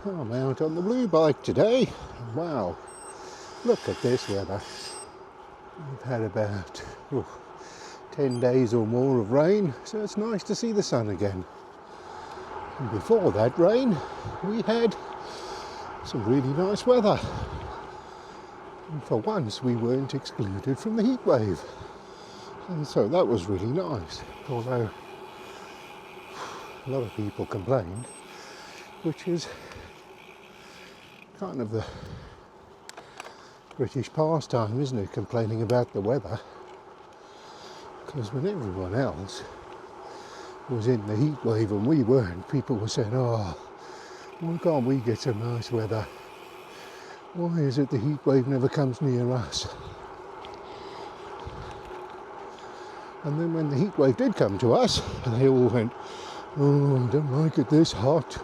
I'm out on the blue bike today. Wow, look at this weather. We've had about 10 days or more of rain, so it's nice to see the sun again. And before that rain, we had some really nice weather. And for once, we weren't excluded from the heat wave. And so that was really nice, although a lot of people complained, which is kind of the British pastime, isn't it, complaining about the weather? Because when everyone else was in the heat wave and we weren't, people were saying, oh, why can't we get some nice weather? Why is it the heat wave never comes near us? And then when the heat wave did come to us, they all went, oh, I don't like it this hot.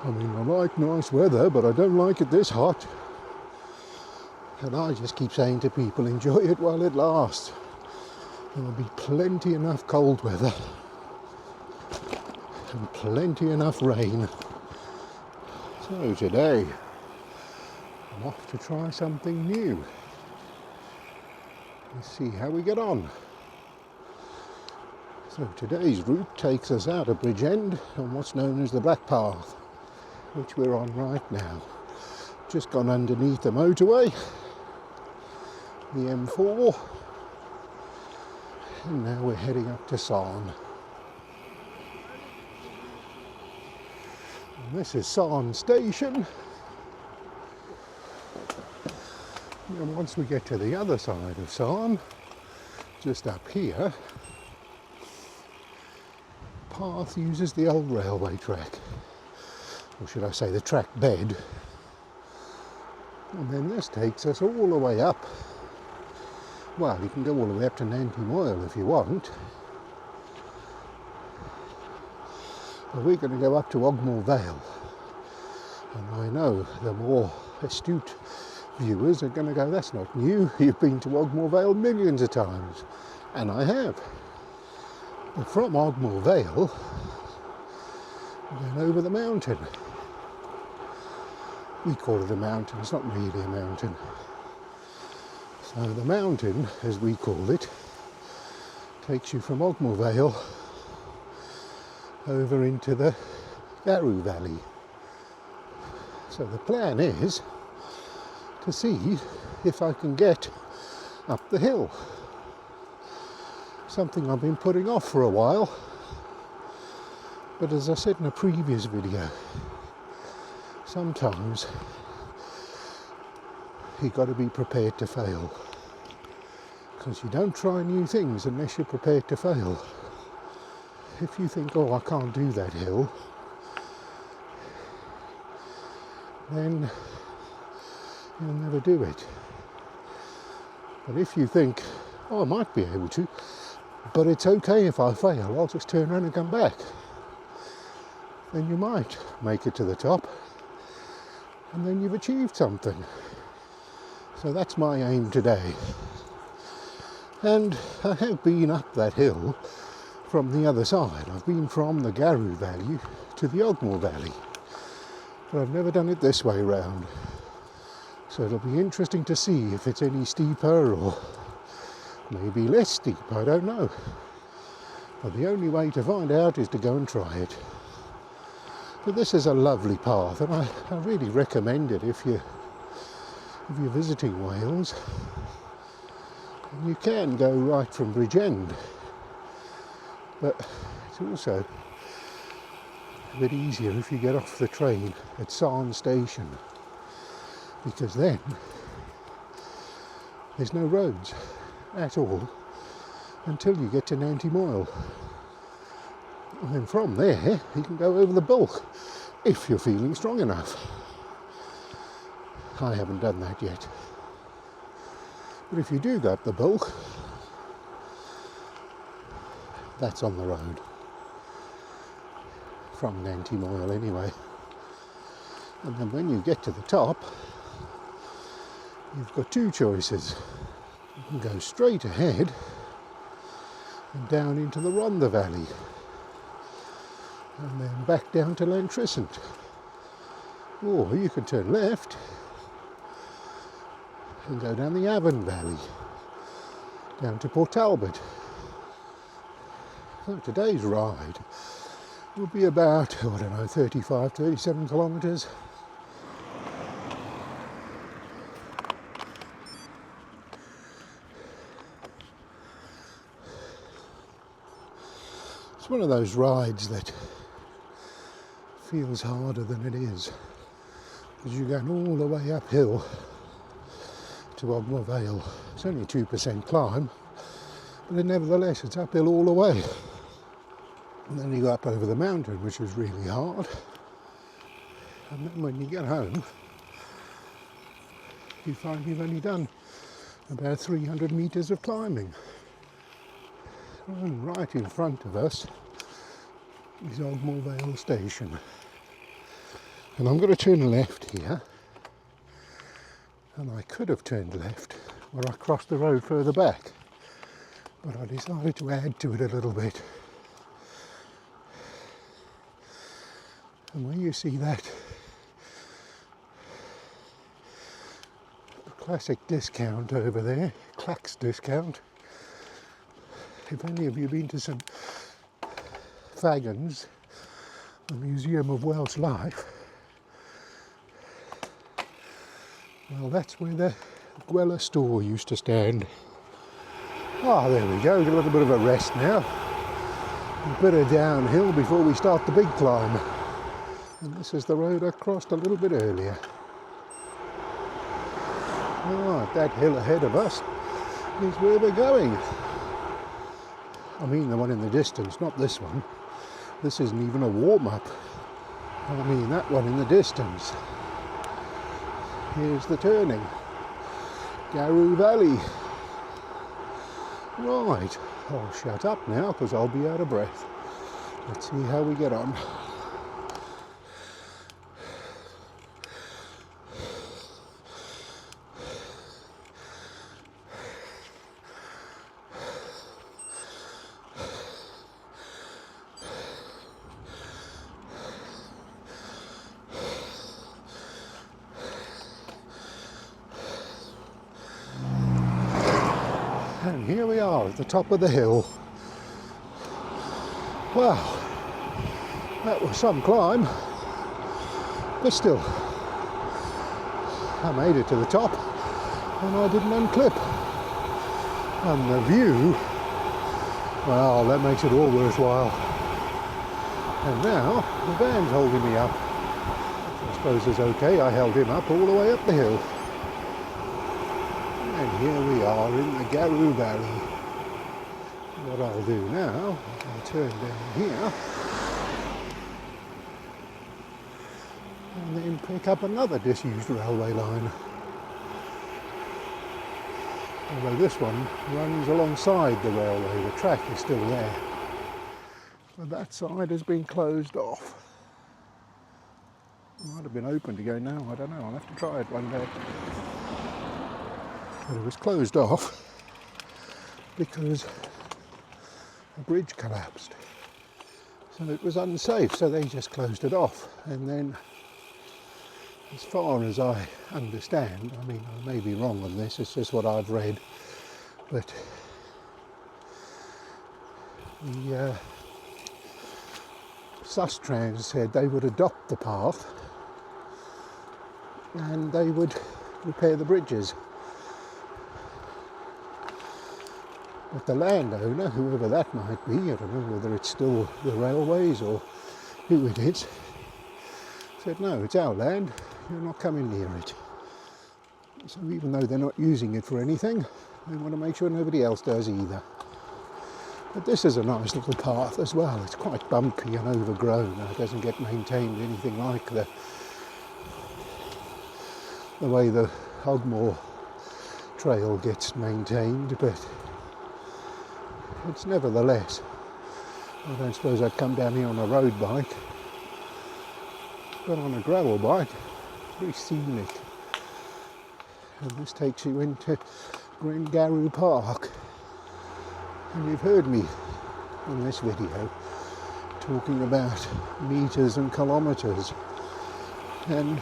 I mean, I like nice weather, but I don't like it this hot. And I just keep saying to people, enjoy it while it lasts. There will be plenty enough cold weather and plenty enough rain. So today, I'm off to try something new. Let's see how we get on. So today's route takes us out of Bridgend on what's known as the Black Path, which we're on right now. Just gone underneath the motorway, the M4, and now we're heading up to Sarn. And this is Sarn Station. And once we get to the other side of Sarn, just up here, the path uses the old railway track, or should I say the track bed. And then this takes us all the way up. Well, you can go all the way up to Nanty Moyle if you want. But we're going to go up to Ogmore Vale. And I know the more astute viewers are going to go, that's not new. You've been to Ogmore Vale millions of times. And I have. But from Ogmore Vale, then over the mountain. We call it a mountain, it's not really a mountain. So the mountain, as we call it, takes you from Ogmore Vale over into the Garrow Valley. So the plan is to see if I can get up the hill. Something I've been putting off for a while. But as I said in a previous video, sometimes you've got to be prepared to fail, because you don't try new things unless you're prepared to fail. If you think, oh, I can't do that hill, then you'll never do it. But if you think, oh, I might be able to, but it's okay if I fail, I'll just turn around and come back, then you might make it to the top, and then you've achieved something. So that's my aim today. And I have been up that hill from the other side. I've been from the Garrow Valley to the Ogmore Valley. But I've never done it this way round. So it'll be interesting to see if it's any steeper or maybe less steep, I don't know. But the only way to find out is to go and try it. But this is a lovely path, and I really recommend it if you're visiting Wales. And you can go right from Bridgend, but it's also a bit easier if you get off the train at Sarn Station, because then there's no roads at all until you get to Nanty Moyle. And then from there, you can go over the bulk if you're feeling strong enough. I haven't done that yet. But if you do go up the bulk, that's on the road. From Nanty Moyle anyway. And then when you get to the top, you've got two choices. You can go straight ahead and down into the Rhondda Valley, and then back down to Lantrisant. Or you can turn left and go down the Avon Valley, down to Port Talbot. So today's ride will be about, I don't know, 35, 37 kilometres. It's one of those rides that feels harder than it is, because you're going all the way uphill to Ogmore Vale. It's only a 2% climb, but nevertheless it's uphill all the way. And then you go up over the mountain, which is really hard. And then when you get home, you find you've only done about 300 metres of climbing. And right in front of us is Ogmore Vale Station. And I'm going to turn left here. And I could have turned left where I crossed the road further back, but I decided to add to it a little bit. And when you see that classic discount over there, Clack's discount, if any of you have been to St Fagans, the Museum of Welsh Life, well, that's where the Gwella store used to stand. Ah, there we go, get a little bit of a rest now. A bit of downhill before we start the big climb. And this is the road I crossed a little bit earlier. Ah, that hill ahead of us is where we're going. I mean the one in the distance, not this one. This isn't even a warm-up. I mean that one in the distance. Here's the turning. Garoo Valley. Right, I'll shut up now because I'll be out of breath. Let's see how we get on. And here we are at the top of the hill. Wow, that was some climb, but still, I made it to the top and I didn't unclip. And the view, well, that makes it all worthwhile. And now the van's holding me up. I suppose it's okay, I held him up all the way up the hill. And here we are in the Garoo Valley. What I'll do now, I'll turn down here and then pick up another disused railway line. Although this one runs alongside the railway, the track is still there. But that side has been closed off. It might have been open to go now, I don't know, I'll have to try it one day. But it was closed off because a bridge collapsed. So it was unsafe, so they just closed it off. And then, as far as I understand, I mean, I may be wrong on this, it's just what I've read, but the Sustrans said they would adopt the path and they would repair the bridges. But the landowner, whoever that might be, I don't know whether it's still the railways or who it is, said, no, it's our land, you're not coming near it. So even though they're not using it for anything, they want to make sure nobody else does either. But this is a nice little path as well. It's quite bumpy and overgrown, and it doesn't get maintained anything like the way the Ogmore trail gets maintained, but it's nevertheless, I don't suppose I'd come down here on a road bike, but on a gravel bike, very scenic. And this takes you into Garoo Park. And you've heard me in this video talking about metres and kilometres And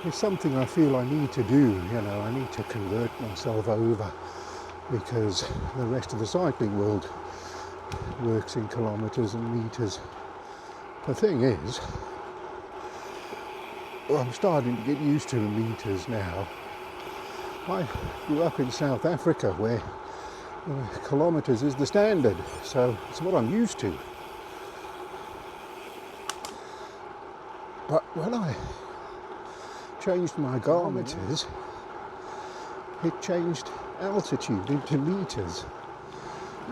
it's something I feel I need to do, you know, I need to convert myself over, because the rest of the cycling world works in kilometres and metres. The thing is, I'm starting to get used to the metres now. I grew up in South Africa where kilometres is the standard, so it's what I'm used to. But when I changed my kilometres, it changed altitude into metres.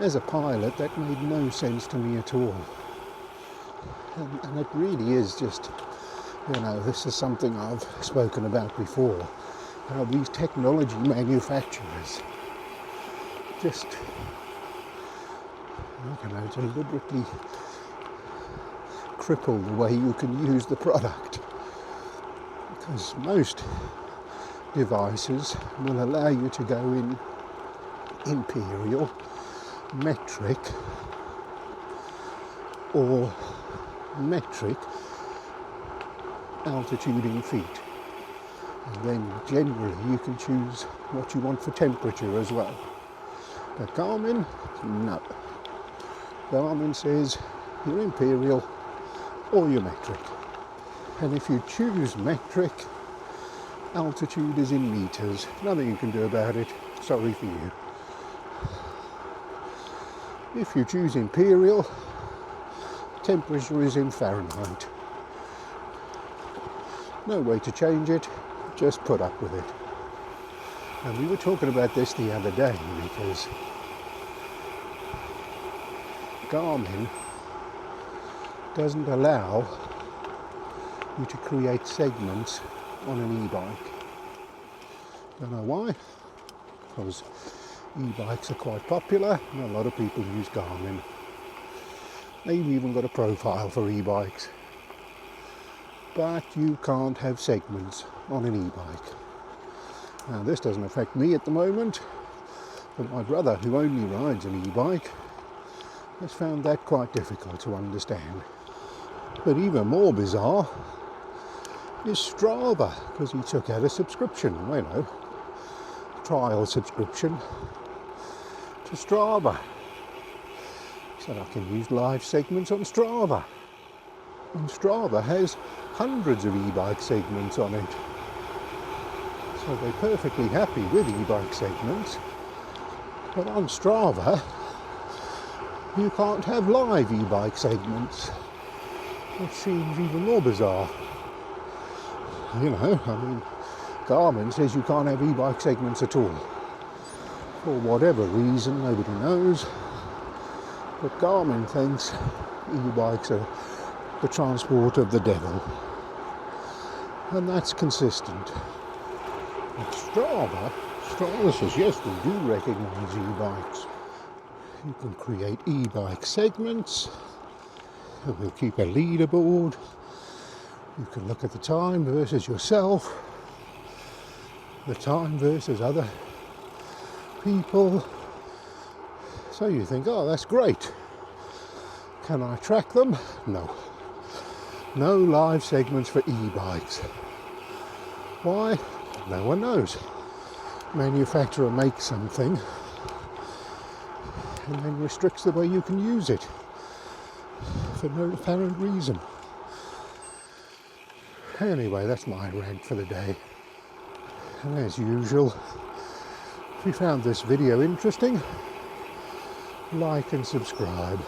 As a pilot, that made no sense to me at all. And it really is just, you know, this is something I've spoken about before, how these technology manufacturers just, I don't know, deliberately cripple the way you can use the product. Because most devices will allow you to go in imperial, metric, or metric altitude in feet. And then generally you can choose what you want for temperature as well. But Garmin, no. Garmin says you're imperial or you're metric. And if you choose metric, altitude is in meters. Nothing you can do about it. Sorry for you. If you choose imperial, temperature is in Fahrenheit. No way to change it, just put up with it. And we were talking about this the other day because Garmin doesn't allow you to create segments on an e-bike. Don't know why, because e-bikes are quite popular and a lot of people use Garmin. They've even got a profile for e-bikes. But you can't have segments on an e-bike. Now this doesn't affect me at the moment, but my brother, who only rides an e-bike, has found that quite difficult to understand. But even more bizarre is Strava, because he took out a subscription, you know, trial subscription to Strava. He said I can use live segments on Strava. And Strava has hundreds of e-bike segments on it. So they're perfectly happy with e-bike segments. But on Strava, you can't have live e-bike segments. It seems even more bizarre. You know, I mean, Garmin says you can't have e-bike segments at all. For whatever reason, nobody knows. But Garmin thinks e-bikes are the transport of the devil. And that's consistent. But Strava says, yes, we do recognise e-bikes. You can create e-bike segments. And we'll keep a leaderboard. You can look at the time versus yourself, the time versus other people. So you think, oh, that's great. Can I track them? No. No live segments for e-bikes. Why? No one knows. Manufacturer makes something and then restricts the way you can use it for no apparent reason. Anyway, that's my rant for the day. And as usual, if you found this video interesting, like and subscribe.